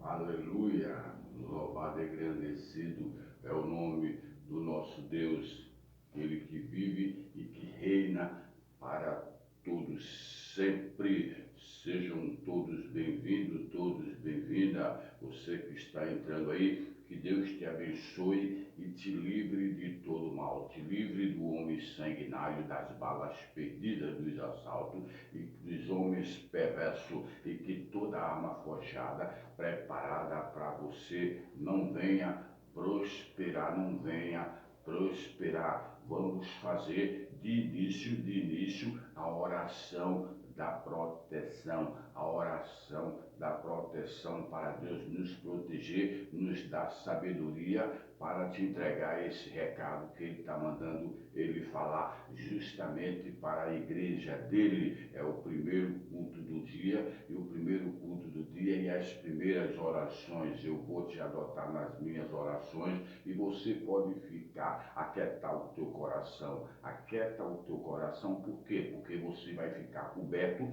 Aleluia, louvado e engrandecido é o nome do nosso Deus, Ele que vive e que reina para todos sempre. Sejam todos bem-vindos, todos bem-vindas. Você que está entrando aí, que Deus te abençoe e te livre de todo mal, te livre do homem sanguinário, das balas perdidas, dos assaltos e dos homens perversos, e que toda arma forjada preparada para você não venha prosperar, não venha prosperar. Vamos fazer de início a oração da proteção, a oração da proteção para Deus nos proteger, nos dar sabedoria para te entregar esse recado que Ele está mandando Ele falar justamente para a igreja dele. É o primeiro culto do dia, e o primeiro culto do dia e as primeiras orações. Eu vou te adotar nas minhas orações e você pode ficar, aquietar o teu coração. Aquieta o teu coração, por quê? Porque você vai ficar coberto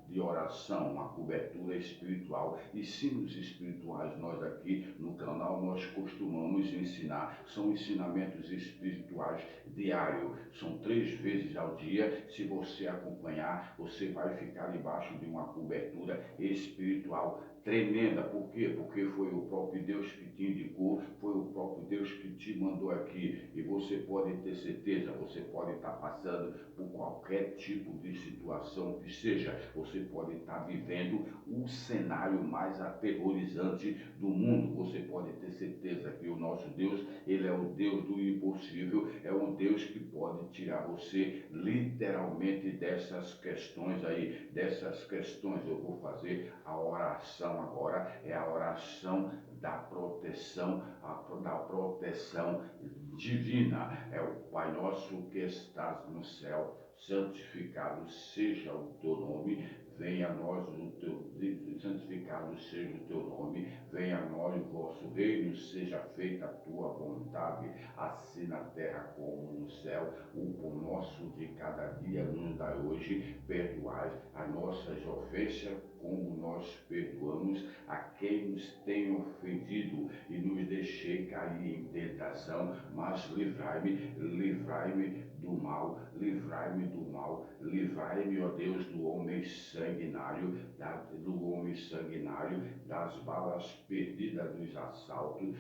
de oração, uma cobertura espiritual. Ensinos espirituais, nós aqui no canal, nós costumamos ensinar, são ensinamentos espirituais diários, são 3 vezes ao dia. Se você acompanhar, você vai ficar debaixo de uma cobertura espiritual tremenda. Por quê? Porque foi o próprio Deus que te indicou, foi o próprio Deus que te mandou aqui. E você pode ter certeza, você pode estar passando por qualquer tipo de situação que seja. Você pode estar vivendo o cenário mais aterrorizante do mundo. Você pode ter certeza que o nosso Deus, Ele é o Deus do impossível, é um Deus que pode tirar você literalmente dessas questões aí, dessas questões. Eu vou fazer a oração agora, é a oração da proteção, da proteção divina. É o Pai nosso que estás no céu, santificado seja o teu nome, venha a nós o teu, santificado seja o teu nome, venha a nós o vosso reino, seja feita a tua vontade, assim na terra como no céu. O pão nosso de cada dia nos dai hoje, perdoai as nossas ofensas, como nós perdoamos a quem nos tem ofendido, e nos deixei cair em tentação, mas livrai-me do mal, livrai-me do mal, livrai-me, ó Deus, do homem sanguinário, das balas perdidas, dos assaltos,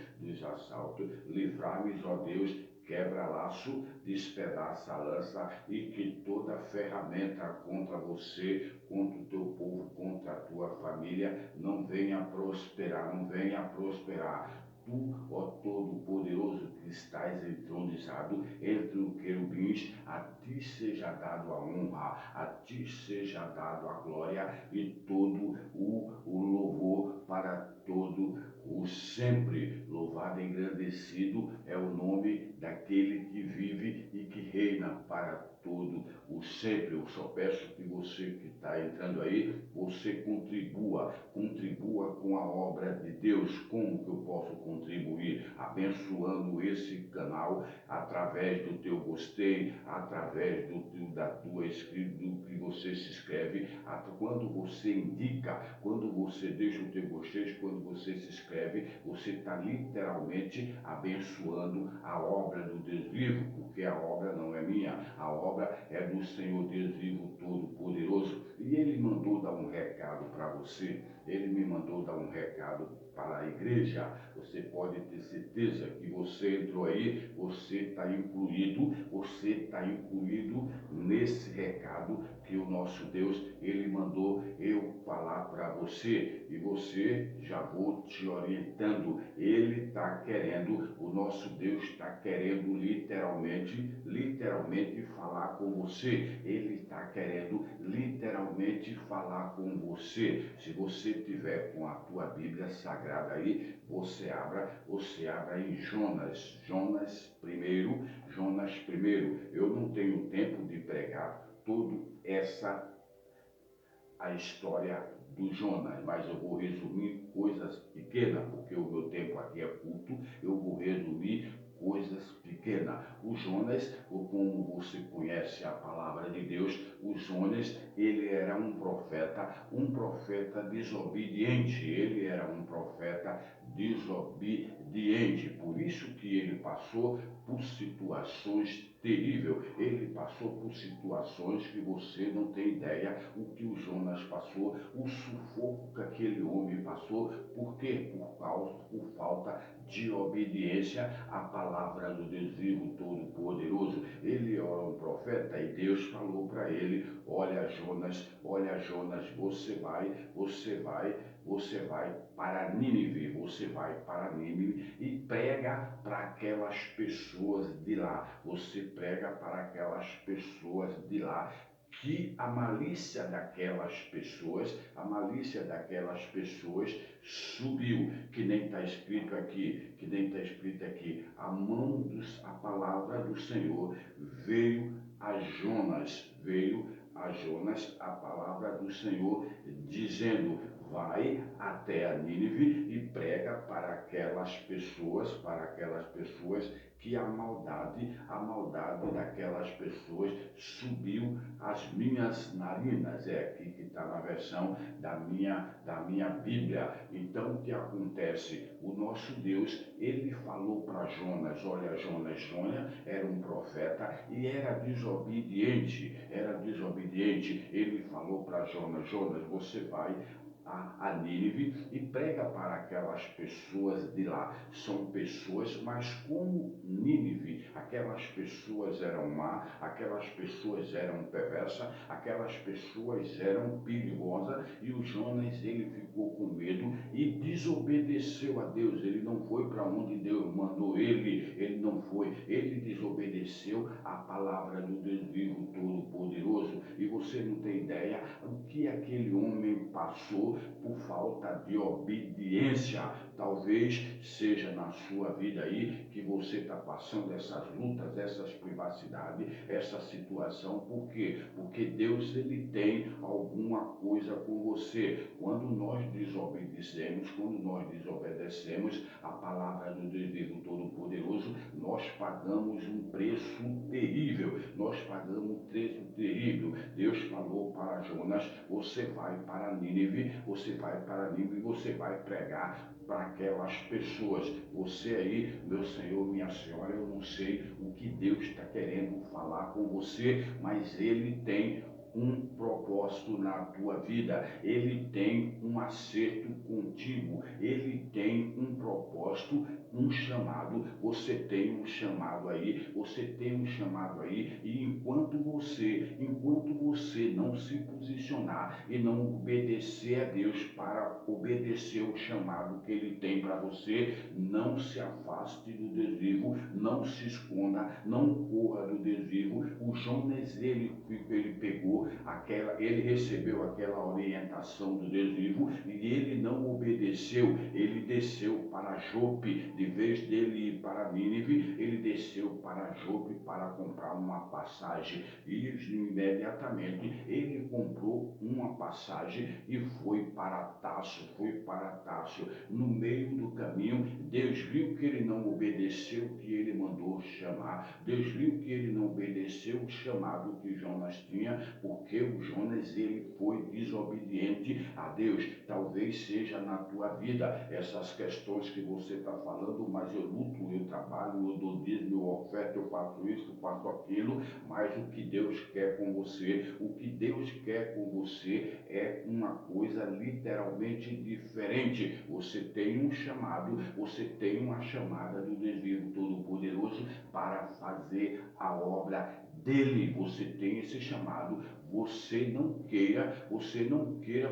livrai-me, ó Deus, quebra laço, despedaça a lança, e que toda ferramenta contra você, contra o teu povo, contra a tua família, não venha prosperar, não venha prosperar. Tu, ó Todo-Poderoso, que estás entronizado entre os querubins, a ti seja dado a honra, a ti seja dado a glória e todo o louvor para todo o sempre. Louvado e engrandecido é o nome daquele que vive e que reina para todo o sempre. Eu só peço que você que está entrando aí, você contribua com a obra de Deus. Como que eu posso contribuir? Abençoando esse canal através do teu gostei, através da tua escrita, do que você se inscreve, quando você indica, quando você deixa o teu gostei, quando você se inscreve, você está literalmente abençoando a obra do Deus vivo, porque a obra não é minha, a obra é do Senhor Deus vivo todo-poderoso. E Ele mandou dar um recado para você, Ele me mandou dar um recado para a igreja. Você pode ter certeza que você entrou aí, você está incluído nesse recado que o nosso Deus, Ele mandou eu falar para você. E você, já vou te orientando, Ele está querendo, o nosso Deus está querendo literalmente falar com você. Ele está querendo literalmente falar com você. Se você tiver com a tua Bíblia Sagrada aí, você abra em Jonas primeiro. Eu não tenho tempo de pregar toda a história do Jonas, mas eu vou resumir coisas pequenas, porque o meu tempo aqui é curto. Eu vou resumir coisas pequenas. O Jonas, como você conhece a palavra de Deus, o Jonas, ele era um um profeta desobediente, ele era um profeta desobediente, por isso que ele passou por situações terríveis, ele passou por situações que você não tem ideia o que o Jonas passou, o sufoco que aquele homem passou, por quê? Por falta de obediência à palavra do Deus vivo todo-poderoso. Ele era um profeta e Deus falou para ele: olha Jonas, você vai para Nínive, você vai para Nínive e prega para aquelas pessoas de lá, você prega para aquelas pessoas de lá, que a malícia daquelas pessoas subiu, que nem está escrito aqui, a palavra do Senhor veio a Jonas a palavra do Senhor, dizendo: vai até a Nínive e prega para aquelas pessoas que a maldade daquelas pessoas subiu às minhas narinas. É aqui que está na versão da minha Bíblia. Então, o que acontece? O nosso Deus, ele falou para Jonas: olha Jonas, era um profeta e era desobediente. Ele falou para Jonas: você vai a Nínive e prega para aquelas pessoas de lá. São pessoas, mas como Nínive, aquelas pessoas eram má, aquelas pessoas eram perversas, aquelas pessoas eram perigosas, e o Jonas, ele ficou com medo e desobedeceu a Deus. Ele não foi para onde Deus mandou ele não foi, ele desobedeceu a palavra do Deus vivo todo-poderoso. E você não tem ideia o que aquele homem passou por falta de obediência. Talvez seja na sua vida aí que você está passando essas lutas, essas privacidades, essa situação. Por quê? Porque Deus, ele tem alguma coisa com você. Quando nós desobedecemos a palavra do Deus vivo todo-poderoso, nós pagamos um preço terrível. Deus falou para Jonas: você vai para Nínive, você vai pregar para aquelas pessoas. Você aí, meu Senhor, minha Senhora, eu não sei o que Deus está querendo falar com você, mas Ele tem um propósito na tua vida, Ele tem um acerto contigo, Ele tem um propósito, um chamado. Você tem um chamado aí, e enquanto você não se posicionar e não obedecer a Deus para obedecer o chamado que Ele tem para você, não se afaste do Deus vivo, não se esconda, não corra do Deus vivo. O Jonas, ele recebeu aquela orientação do Deus vivo e ele não obedeceu. Ele desceu para Jope, de vez dele ir para Nínive, ele desceu para Jope para comprar uma passagem, e imediatamente ele comprou uma passagem e foi para Tarso. No meio do caminho, Deus viu que ele não obedeceu o que ele mandou chamar. Deus viu que ele não obedeceu o chamado que Jonas tinha, porque o Jonas, ele foi desobediente a Deus. Talvez seja na tua vida essas questões que você está falando: mas eu luto, eu trabalho, eu dou dízimo, eu oferto, eu faço isso, eu faço aquilo. Mas o que Deus quer com você, é uma coisa literalmente diferente. Você tem um chamado, você tem uma chamada do Deus vivo todo-poderoso para fazer a obra dele. Você tem esse chamado. Você não queira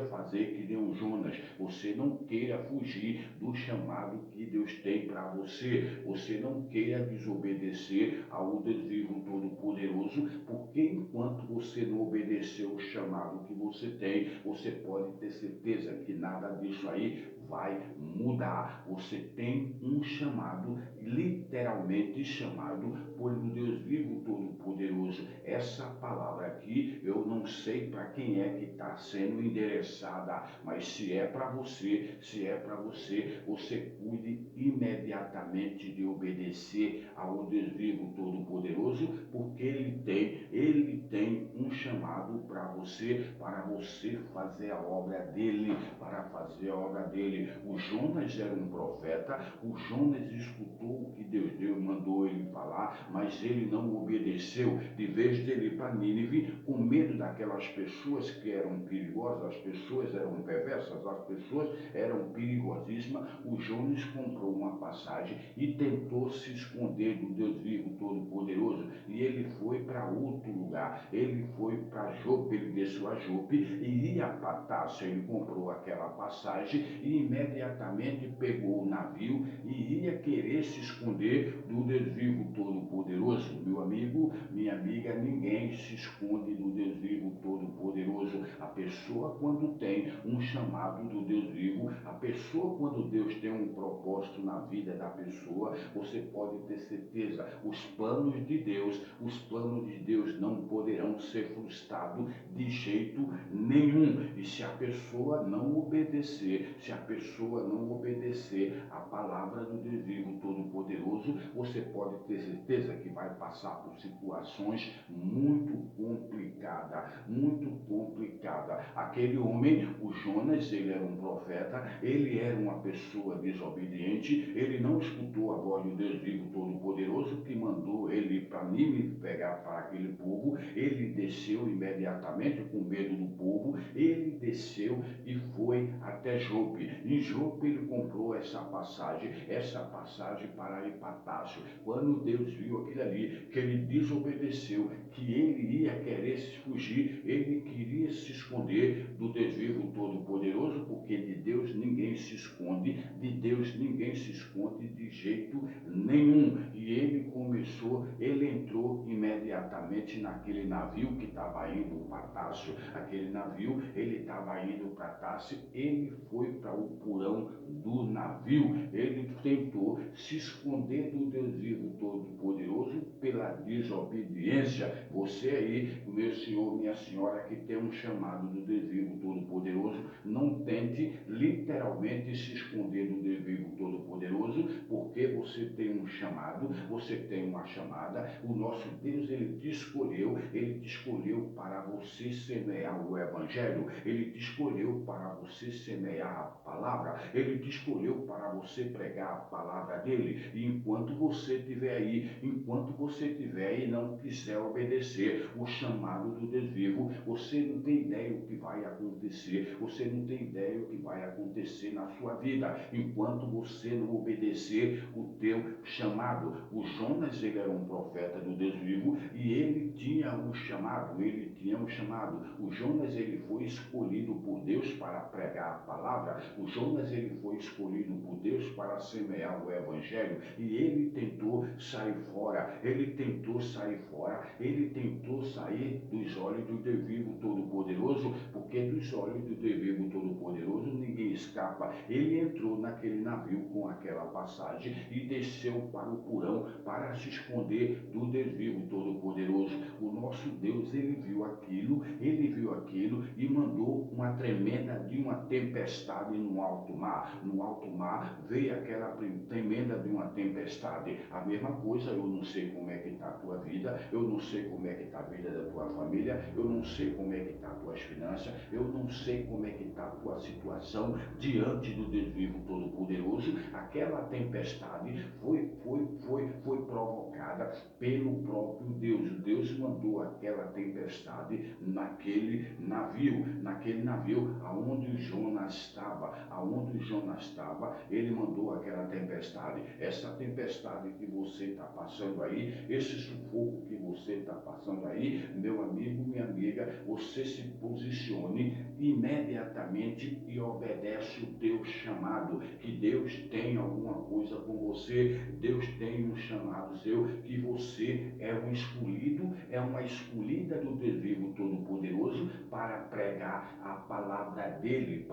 fazer que nem um Jonas. Você não queira fugir do chamado que Deus tem para você. Você não queira desobedecer ao Deus vivo todo-poderoso, porque enquanto você não obedecer o chamado que você tem, você pode ter certeza que nada disso aí vai mudar. Você tem um chamado, literalmente chamado por um Deus vivo todo-poderoso. Essa palavra aqui, eu não sei para quem é que está sendo endereçada, mas se é para você, você cuide imediatamente de obedecer ao Deus vivo todo-poderoso, porque ele tem um chamado para você fazer a obra dele, O Jonas era um profeta, o Jonas escutou o que Deus mandou ele falar, mas ele não obedeceu. De vez dele ir para Nínive, com medo daquelas pessoas que eram perigosas, as pessoas eram perversas, as pessoas eram perigosíssimas, o Jonas comprou uma passagem e tentou se esconder do Deus vivo todo-poderoso, e ele foi para outro lugar, ele foi para Jope, ele desceu a Jope e ia para Tarso. Ele comprou aquela passagem e imediatamente pegou o navio e ia querer se esconder do Deus vivo todo-poderoso. Meu amigo, minha amiga, ninguém se esconde do Deus vivo todo-poderoso. A pessoa, quando tem um chamado do Deus vivo, a pessoa, quando Deus tem um propósito na vida da pessoa, você pode ter certeza, os planos de Deus não poderão ser frustrados de jeito nenhum. E se a pessoa não obedecer, a palavra do Deus vivo todo-poderoso, você pode ter certeza que vai passar por situações muito complicadas. Aquele homem, o Jonas, ele era um profeta, ele era uma pessoa desobediente, ele não escutou a voz do Deus vivo todo-poderoso que mandou ele ir para Nínive pegar para aquele povo. Ele desceu imediatamente com medo do povo, ele desceu e foi até Jope. Em Jope ele comprou essa passagem para ir para Tarso. Quando Deus viu aquilo ali, que ele desobedeceu, que ele ia querer se fugir, ele queria se esconder do Deus vivo todo-poderoso, porque de Deus ninguém se esconde, de jeito nenhum. E ele entrou imediatamente naquele navio que estava indo para Tarso. Aquele navio, ele estava indo para Tarso, ele foi para o porão do navio, ele tentou se esconder do Deus vivo todo-poderoso pela desobediência. Você aí, meu senhor, minha senhora, que tem um chamado do Deus vivo todo-poderoso, não tente literalmente se esconder do Deus vivo todo-poderoso, porque você tem um chamado, você tem uma chamada. O nosso Deus, ele te escolheu para você semear o evangelho, ele te escolheu para você semear a palavra, ele te escolheu para você pregar a palavra dele. E enquanto você estiver aí e não quiser obedecer o chamado do Deus vivo, você não tem ideia o que vai acontecer, na sua vida, enquanto você não obedecer o teu chamado. O Jonas, ele era um profeta do Deus vivo e ele tinha um chamado. O Jonas, ele foi escolhido por Deus para pregar a palavra. O Jonas, ele foi escolhido por Deus para semear o evangelho, e ele tentou sair fora, ele tentou sair dos olhos do Deus vivo todo-poderoso, porque dos olhos do Deus vivo todo-poderoso ninguém escapa. Ele entrou naquele navio com aquela passagem e desceu para o porão para se esconder do Deus vivo todo-poderoso. O nosso Deus, ele viu aquilo e mandou uma tremenda de uma tempestade no alto mar. No alto mar veio aquela tremenda de uma tempestade. A mesma coisa, eu não sei como é que está a tua vida, eu não sei como é que está a vida da tua família, eu não sei como é que está as tuas finanças, eu não sei como é que está a tua situação diante do Deus vivo todo-poderoso. Aquela tempestade foi provocada pelo próprio Deus. Deus mandou aquela tempestade naquele navio aonde o Jonas estava, ele mandou aquela tempestade. Essa tempestade que você está passando aí, esse sufoco que você está passando aí, meu amigo, minha amiga, você se posicione imediatamente e obedece o teu chamado, que Deus tem alguma coisa com você, Deus tem um chamado seu, que você é um escolhido, é uma escolhida do Deus vivo todo-poderoso para pregar a palavra dele,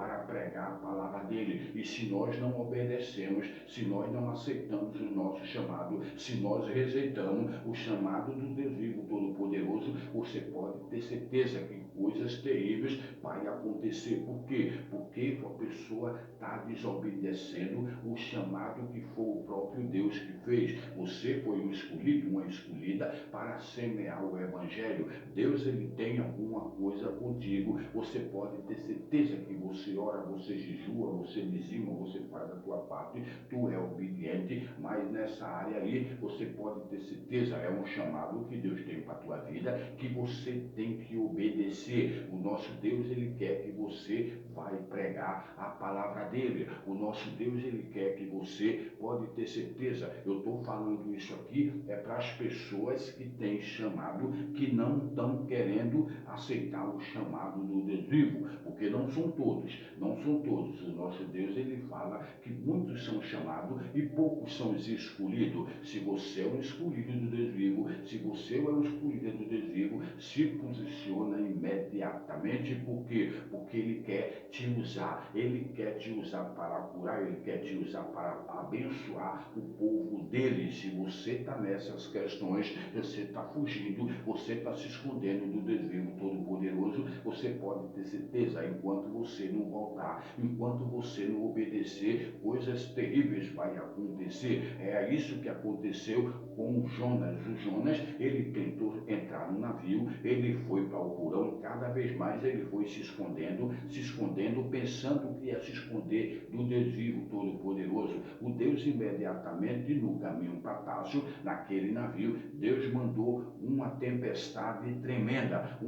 e se nós não obedecemos, se nós não aceitamos o nosso chamado, se nós rejeitamos o chamado do Deus vivo todo-poderoso, você pode ter certeza que coisas terríveis vai acontecer. Por quê? Porque a pessoa está desobedecendo o chamado que foi o próprio Deus que fez. Você foi um escolhido, uma escolhida para semear o Evangelho. Deus, ele tem alguma coisa contigo. Você pode ter certeza que você ora, você jejua, você dizima, você faz a tua parte, tu é obediente, mas nessa área aí você pode ter certeza, é um chamado que Deus tem para a tua vida, que você tem que obedecer. O nosso Deus, ele quer que você vai pregar a palavra dele. O nosso Deus, ele quer que você, pode ter certeza, eu estou falando isso aqui, é para as pessoas que têm chamado, que não estão querendo aceitar o chamado do Deus vivo, porque não são todos, não são todos. O nosso Deus, ele fala que muitos são chamados e poucos são os escolhidos. Se você é um escolhido do Deus vivo, se você é um escolhido do Deus vivo, se posiciona imediatamente. Por quê? Porque ele quer te usar, ele quer te usar para curar, ele quer te usar para abençoar o povo dele. Se você está nessas questões, você está fugindo, você está se escondendo do Deus vivo todo-poderoso, você pode ter certeza, enquanto você não voltar, enquanto você não obedecer, coisas terríveis vai acontecer. É isso que aconteceu com o Jonas. O Jonas, ele tentou entrar no navio, ele foi para o porão, cada vez mais ele foi se escondendo, pensando que ia se esconder do Deus vivo todo-poderoso. O Deus imediatamente no caminho para Tarso, naquele navio, Deus mandou uma tempestade tremenda,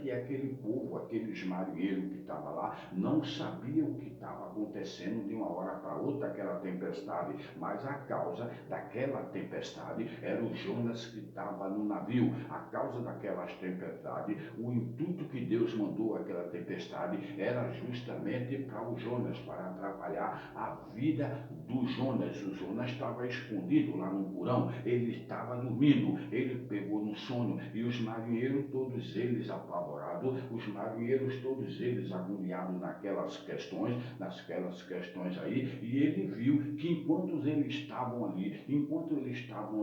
que aquele povo, aqueles marinheiros que estavam lá, não sabiam o que estava acontecendo de uma hora para outra, aquela tempestade, mas a causa daquela tempestade era o Jonas que estava no navio. A causa daquelas tempestades, o intuito que Deus mandou aquela tempestade era justamente para o Jonas, para atrapalhar a vida do Jonas. O Jonas estava escondido lá no porão, ele estava dormindo, ele pegou no sono, e os marinheiros, todos eles apavorados, os marinheiros, todos eles agoniados naquelas questões aí, e ele viu que enquanto eles estavam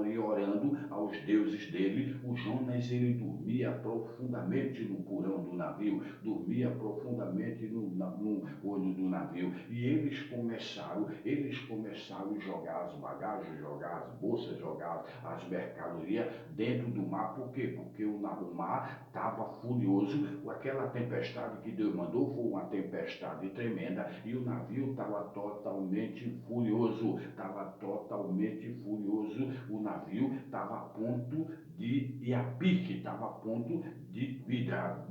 ali orando aos deuses dele, o Jonas, ele dormia profundamente no porão do navio, dormia profundamente no olho do navio, e eles começaram a jogar as bagagens, jogar as bolsas, jogar as mercadorias dentro do mar. Por quê? Porque o mar estava furioso. Aquela tempestade que Deus mandou foi uma tempestade tremenda, e o navio estava totalmente furioso, o navio estava a ponto de ir a pique, estava a ponto de virar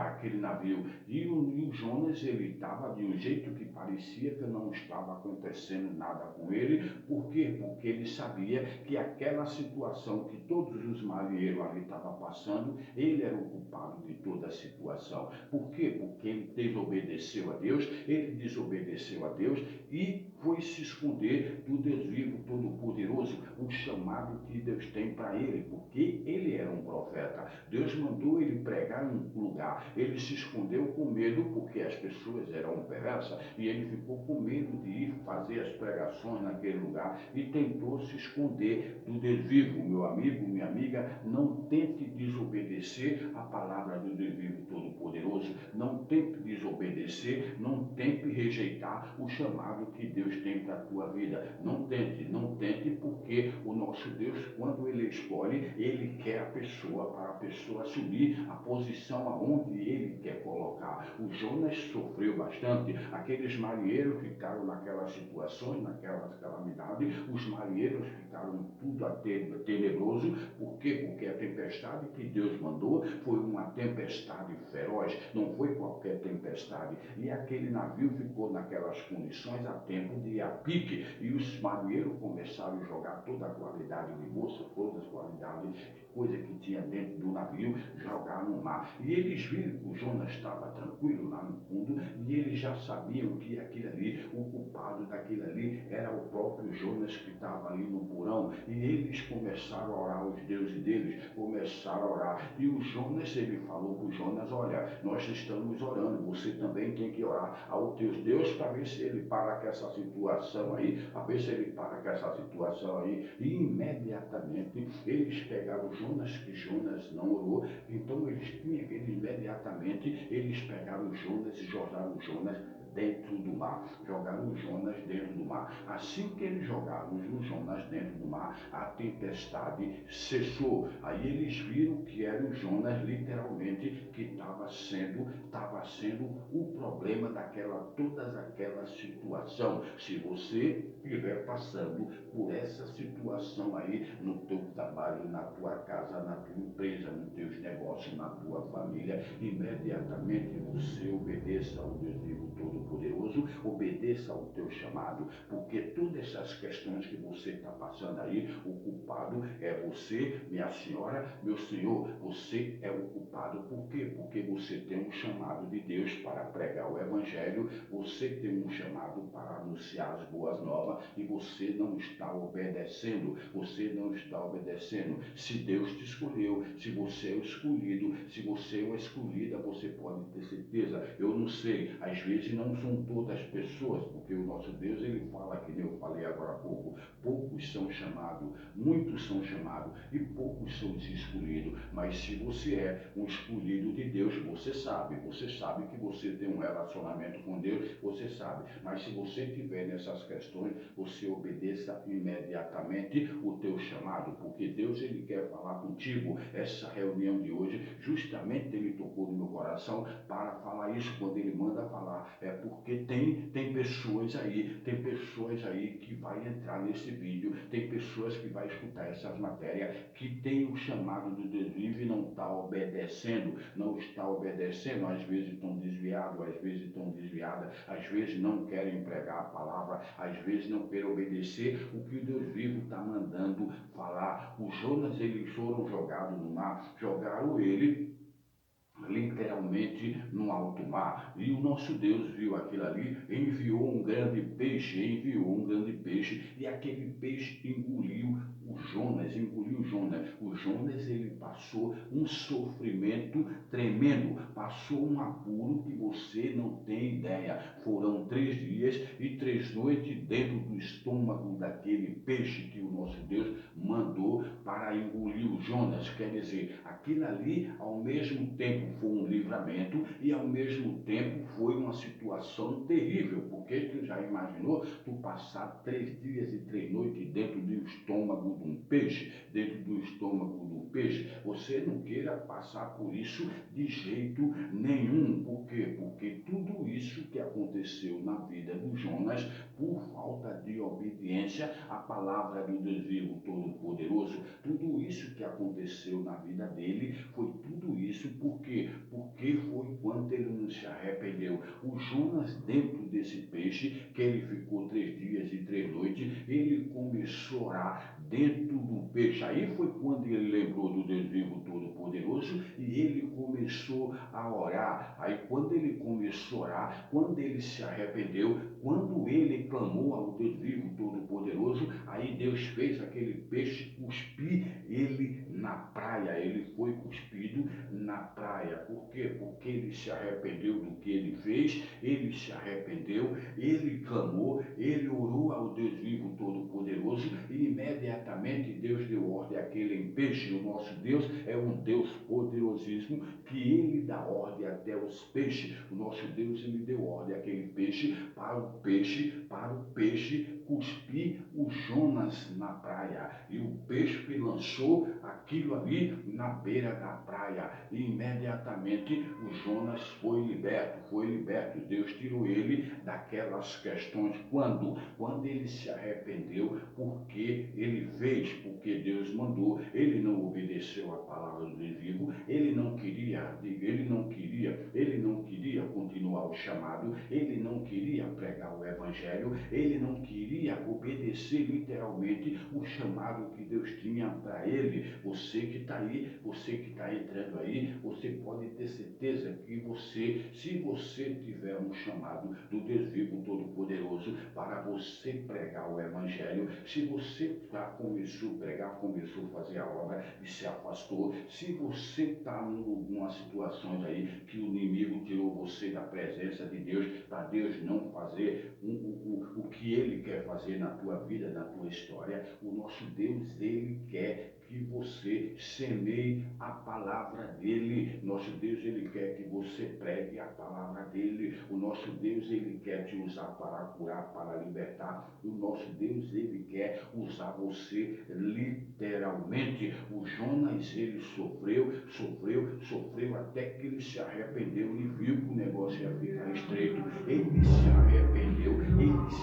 aquele navio. E o Jonas, ele estava de um jeito que parecia que não estava acontecendo nada com ele. Por quê? Porque ele sabia que aquela situação que todos os marinheiros ali estavam passando, ele era o culpado de toda a situação. Por quê? Porque ele desobedeceu a Deus, e foi se esconder do Deus vivo todo-poderoso, o chamado que Deus tem para ele, porque ele era um profeta. Deus mandou ele pregar em um lugar, ele se escondeu com medo, porque as pessoas eram perversas, e ele ficou com medo de ir fazer as pregações naquele lugar, e tentou se esconder do Deus vivo. Meu amigo, minha amiga, não tente desobedecer a palavra do Deus vivo todo-poderoso, não tente desobedecer, não tente rejeitar o chamado que Deus tem para a tua vida. Não tente, porque o nosso Deus, quando ele escolhe, ele quer a pessoa, para a pessoa assumir a posição aonde ele quer colocar. O Jonas sofreu bastante, aqueles marinheiros ficaram naquelas situações, naquelas calamidades, os marinheiros ficaram tudo tenebroso. Por quê? Porque a tempestade que Deus mandou foi uma tempestade feroz, não foi qualquer tempestade, e aquele navio ficou naquelas condições a tempo de ir a pique, e os marinheiros começaram a jogar toda a qualidade de bolsa, todas as qualidades de coisa que tinha dentro do navio, jogar no mar. E eles viram que o Jonas estava tranquilo lá no fundo, e eles já sabiam que aquilo ali, o culpado daquilo ali, era o próprio Jonas que estava ali no porão, e eles começaram a orar aos deuses deles, e o Jonas, ele falou para o Jonas: olha, nós nós estamos orando. Você também tem que orar ao teu Deus para ver se ele para com essa situação aí, para ver se ele para com essa situação aí. E imediatamente eles pegaram Jonas, que Jonas não orou, então eles imediatamente eles pegaram Jonas e jogaram Jonas dentro do mar, jogaram Jonas dentro do mar. Assim que eles jogaram o Jonas dentro do mar, a tempestade cessou. Aí eles viram que era o Jonas literalmente que estava sendo o problema toda aquela situação. Se você estiver passando por essa situação aí no teu trabalho, na tua casa, na tua empresa, nos teus negócios, na tua família, imediatamente você obedeça ao Deus vivo Todo-Poderoso, obedeça ao teu chamado, porque todas essas questões que você está passando aí, o culpado é você, minha senhora, meu senhor, você é o culpado. Por quê? Porque você tem um chamado de Deus para pregar o Evangelho, você tem um chamado para anunciar as boas novas e você não está obedecendo, Se Deus te escolheu, se você é o escolhido, se você é uma escolhida, você pode ter certeza. Eu não sei, às vezes não são todas as pessoas, porque o nosso Deus, ele fala, que nem eu falei agora há pouco, poucos são chamados, muitos são chamados e poucos são escolhidos. Mas se você é um escolhido de Deus, você sabe que você tem um relacionamento com Deus, você sabe. Mas se você tiver nessas questões, você obedeça imediatamente o teu chamado, porque Deus, ele quer falar contigo. Essa reunião de hoje, justamente ele tocou no meu coração para falar isso. Quando ele manda falar, é porque tem pessoas aí que vai entrar nesse vídeo, tem pessoas que vai escutar essas matérias, que tem o chamado do Deus vivo e não está obedecendo, às vezes estão desviados, às vezes não querem pregar a palavra, às vezes não querem obedecer o que o Deus vivo está mandando falar. Os Jonas, eles foram jogados no mar, jogaram ele literalmente no alto mar, e o nosso Deus viu aquilo ali, enviou um grande peixe, e aquele peixe engoliu o Jonas. O Jonas, ele passou um sofrimento tremendo, passou um apuro que você não tem ideia. Foram 3 dias e 3 noites dentro do estômago daquele peixe que o nosso Deus mandou para engolir o Jonas. Quer dizer, aquilo ali, ao mesmo tempo foi um livramento e ao mesmo tempo foi uma situação terrível, porque tu já imaginou tu passar 3 dias e 3 noites dentro do estômago de um peixe, Você não queira passar por isso de jeito nenhum. Por quê? Porque tudo isso que aconteceu na vida do Jonas, por falta de obediência à palavra do Deus vivo Todo-Poderoso, tudo isso que aconteceu na vida dele, foi tudo isso porque foi quando ele não se arrependeu. O Jonas, dentro desse peixe, que ele ficou 3 dias e 3 noites, ele começou a orar dentro do peixe. Aí foi quando ele lembrou do Deus vivo Todo-Poderoso e ele começou a orar. Aí quando ele começou a orar, quando ele se arrependeu, quando ele clamou ao Deus vivo Todo-Poderoso, aí Deus fez aquele peixe cuspir ele na praia. Ele foi cuspido na praia. Por quê? Porque ele se arrependeu do que ele fez, ele se arrependeu, ele clamou, ele orou ao Deus vivo Todo-Poderoso e imediatamente Deus deu ordem àquele peixe. O nosso Deus é um Deus poderosíssimo, que ele dá ordem até os peixes. O nosso Deus, ele deu ordem àquele peixe, para o peixe cuspir o Jonas na praia. E o peixe lançou aquilo ali na beira da praia. E imediatamente o Jonas foi liberto. Deus tirou ele daquelas questões. Quando ele se arrependeu, porque ele fez, porque Deus mandou, ele não obedeceu a palavra do Deus vivo, ele não queria continuar o chamado, ele não queria pregar o evangelho, ele não queria obedecer literalmente o chamado que Deus tinha para ele. Você que está aí, você que está entrando aí, você pode ter certeza que você, se você tiver um chamado do Deus vivo todo-poderoso para você pregar o evangelho, se você já começou a pregar, começou a fazer a obra e se afastou, se você está em algumas situações aí que o inimigo tirou você da presença de Deus, para Deus não fazer o que ele quer fazer na tua vida, na tua história, o nosso Deus, ele quer que você semeie a palavra dele. Nosso Deus, ele quer que você pregue a palavra dele. O nosso Deus, ele quer te usar para curar, para libertar. O nosso Deus, ele quer usar você literalmente. O Jonas, ele sofreu até que ele se arrependeu e viu que o negócio ia ficar estreito. Ele se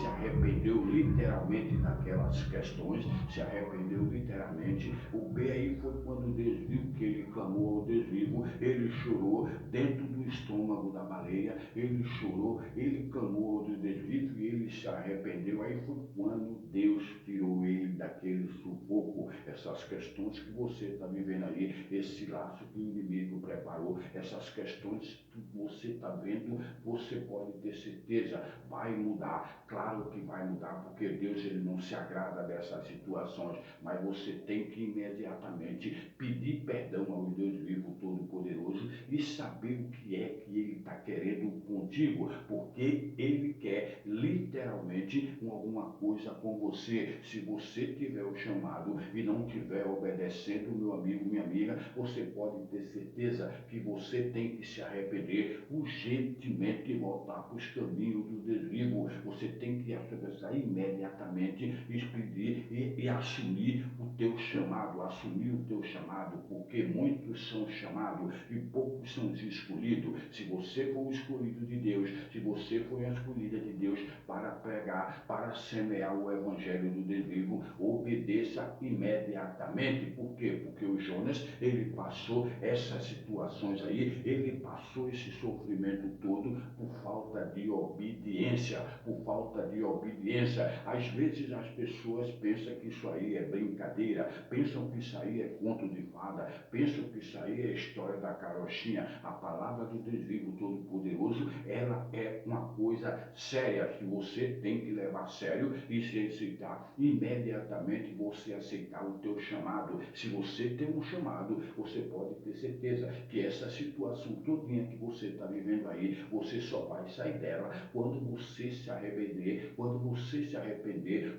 arrependeu literalmente daquelas questões, se arrependeu literalmente. O B aí foi quando Deus viu que ele clamou ao Deus vivo, ele chorou dentro do estômago da baleia, ele chorou, ele clamou ao Deus vivo e ele se arrependeu. Aí foi quando Deus tirou ele daquele sufoco. Essas questões que você está vivendo aí, esse laço que o inimigo preparou, essas questões que você está vendo, você pode ter certeza, vai mudar. Claro que vai mudar, porque Deus, ele não se agrada dessas situações, mas você tem que imediatamente pedir perdão ao Deus vivo todo-poderoso e saber o que é que ele está querendo contigo, porque ele quer literalmente alguma coisa com você. Se você tiver o chamado e não estiver obedecendo, meu amigo, minha amiga, você pode ter certeza que você tem que se arrepender urgentemente e voltar para os caminhos do Deus vivo. Você tem que atravessar imediatamente, expedir e assumir o teu chamado, porque muitos são chamados e poucos são escolhidos. Se você for o escolhido de Deus, se você for a escolhida de Deus para pregar, para semear o evangelho do Deus vivo, obedeça imediatamente. Por quê? Porque o Jonas, ele passou essas situações aí, ele passou esse sofrimento todo por falta de obediência, Às vezes as pessoas pensam que isso aí é brincadeira, pensam que isso aí é conto de fada, pensam que isso aí é história da carochinha. A palavra do Deus vivo todo-poderoso, ela é uma coisa séria que você tem que levar a sério e se aceitar imediatamente, você aceitar o teu chamado. Se você tem um chamado, você pode ter certeza que essa situação todinha que você está vivendo aí, você só vai sair dela quando você se arrepender,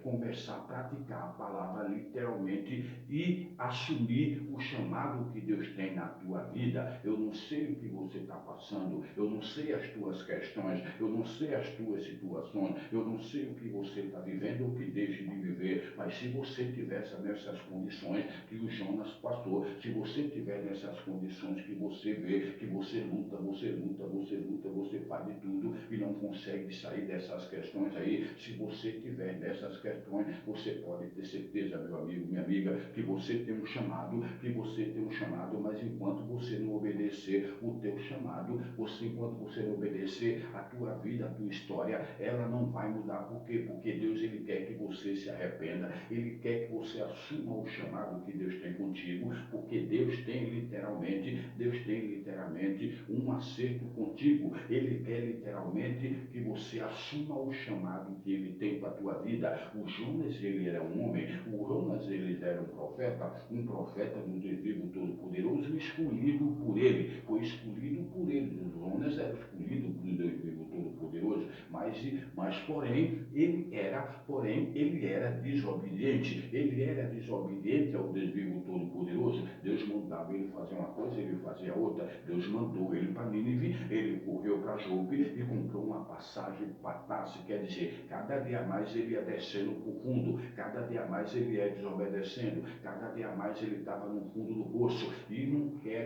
começar a praticar a palavra literalmente e assumir o chamado que Deus tem na tua vida. Eu não sei o que você está passando, eu não sei as tuas questões, eu não sei as tuas situações, eu não sei o que você está vivendo ou que deixe de viver, mas se você tivesse nessas condições que o Jonas passou, se você tiver nessas condições que você vê, que você luta, você faz de tudo e não consegue sair dessas questões aí, se você tiver nessas questões, você pode ter certeza, meu amigo, minha amiga, que você tem um chamado, mas enquanto você não obedecer o teu chamado, enquanto você não obedecer a tua vida, a tua história, ela não vai mudar. Por quê? Porque Deus, ele quer que você se arrependa, ele quer que você assuma o chamado que Deus tem contigo, porque Deus tem literalmente um acerto contigo. Ele quer literalmente que você assuma o chamado que ele tem para a tua vida. O Jonas, ele era um homem, o Jonas, ele era um profeta do Deus vivo todo-poderoso, escolhido por ele, foi escolhido por ele. O Jonas era escolhido por Deus vivo todo-poderoso, mas porém ele era desobediente ao Deus vivo todo-poderoso. Deus mandava ele fazer uma coisa, ele fazia outra. Deus mandou ele para Nínive, ele correu para Jope e comprou uma passagem para Tarso. Quer dizer, cada dia mais ele ia descendo para o fundo, cada dia mais ele ia desobedecendo, cada dia mais ele estava no fundo do poço. E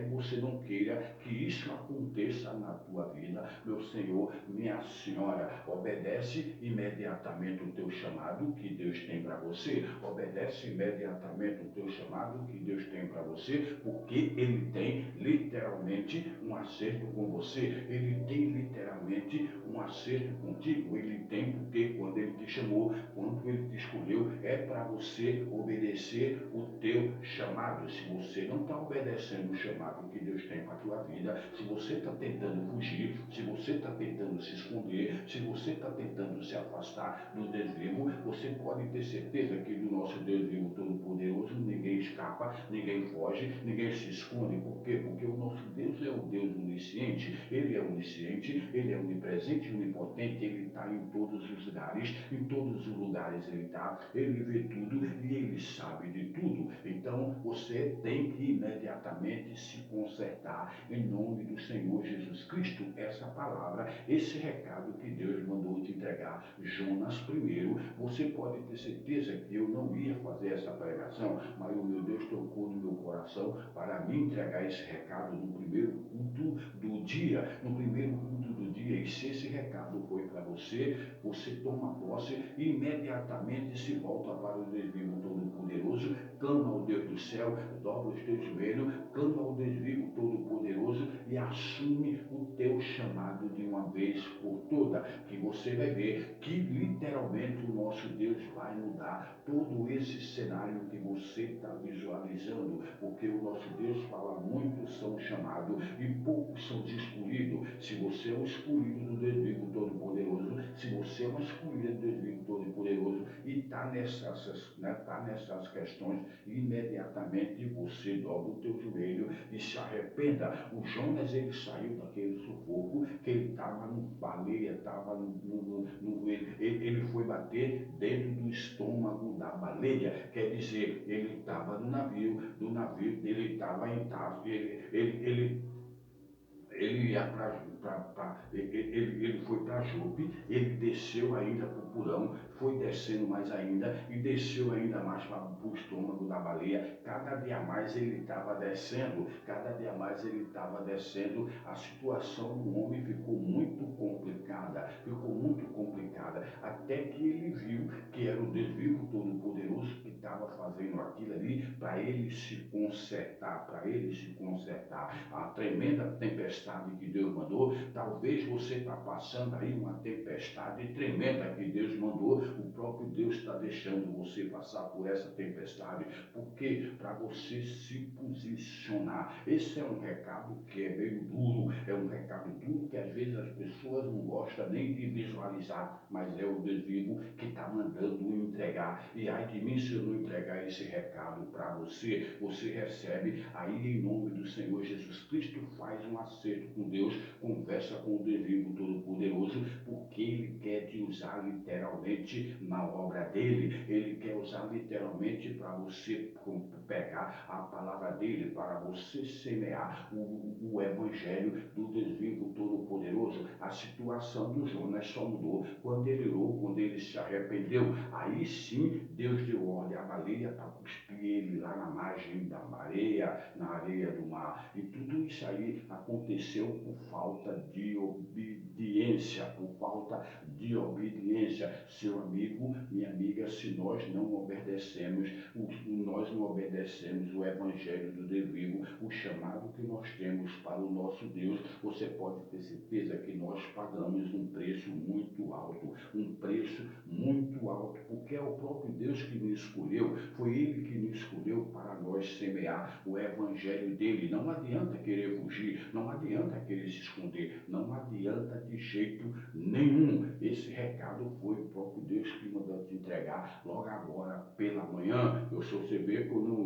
você não queira que isso aconteça na tua vida, meu Senhor, minha Senhora. Obedece imediatamente o teu chamado que Deus tem para você. Obedece imediatamente o teu chamado que Deus tem para você, porque ele tem literalmente um acerto com você. Ele tem literalmente um acerto contigo. Ele tem porque quando ele te chamou, quando ele te escolheu, é para você obedecer o teu chamado. Se você não está obedecendo o chamado que Deus tem para a tua vida, se você está tentando fugir, se você está tentando se esconder, se você está tentando se afastar do Deus vivo, você pode ter certeza que do nosso Deus vivo todo-poderoso ninguém escapa, ninguém foge, ninguém se esconde. Por quê? Porque o nosso Deus é o Deus onisciente, ele é onisciente, ele é onipresente, onipotente, ele está em todos os lugares, em todos os lugares ele está, ele vê tudo e ele sabe de tudo. Então você tem que imediatamente se consertar em nome do Senhor Jesus Cristo. Essa palavra, esse recado que Deus mandou te entregar. Jonas primeiro, você pode ter certeza que eu não ia fazer essa pregação, mas o meu Deus tocou no meu coração para me entregar esse recado no primeiro culto do dia, no primeiro culto do dia. E se esse recado foi para você, você toma posse e imediatamente se volta para o Deus vivo todo-poderoso, clama ao Deus do céu, dobra os teus joelhos, clama ao Deus vivo todo-poderoso e assume o teu chamado de uma vez por toda, que você vai ver que literalmente o nosso Deus vai mudar todo esse cenário que você está visualizando, porque o nosso Deus fala: muitos são chamados e poucos são escolhidos. Se você é um escolhido do Deus vivo todo-poderoso, se você é uma escolhida do Deus vivo todo-poderoso e está nessas questões, imediatamente você dobra o teu joelho e se arrependa. O Jonas, ele saiu daquele sufoco que ele estava no baleia, estava ele foi bater dentro do estômago da baleia, quer dizer, ele estava no navio, ele estava em Tarso, ele ia ele foi para Jope, ele desceu ainda para o porão, foi descendo mais ainda e desceu ainda mais para o estômago da baleia. Cada dia mais ele estava descendo, cada dia mais ele estava descendo. A situação do homem ficou muito complicada, até que ele viu que era o Deus vivo todo-poderoso que estava fazendo aquilo ali para ele se consertar, A tremenda tempestade que Deus mandou, talvez você está passando aí uma tempestade tremenda que Deus mandou, o próprio Deus está deixando você passar por essa tempestade, porque para você se posicionar. Esse é um recado que é meio duro, é um recado duro que às vezes as pessoas não gostam nem de visualizar, mas é o Deus vivo que está mandando entregar. E ai de mim se eu não entregar esse recado para você, você recebe aí em nome do Senhor Jesus Cristo, faz um acerto com Deus, conversa com o Deus vivo todo-poderoso, porque Ele quer te usar literalmente na obra dele, Ele quer usar literalmente para você pegar a palavra dele, para você semear o evangelho do Deus vivo todo-poderoso. A situação do Jonas só mudou quando ele orou, quando ele se arrependeu. Aí sim Deus deu ordem à baleia para cuspir ele lá na margem da areia, na areia do mar. E tudo isso aí aconteceu por falta de obediência, Seu amigo, minha amiga, se nós não obedecemos, o evangelho do Deus vivo, o chamado que nós temos para o nosso Deus, você pode ter certeza que nós pagamos um preço muito alto, porque é o próprio Deus que nos escolheu, foi Ele que nos escolheu para nós semear o evangelho dele. Não adianta querer fugir, não adianta querer se esconder, não adianta de jeito nenhum. Esse recado foi o próprio Deus que mandou te entregar logo agora pela manhã. Eu sou CB, que eu não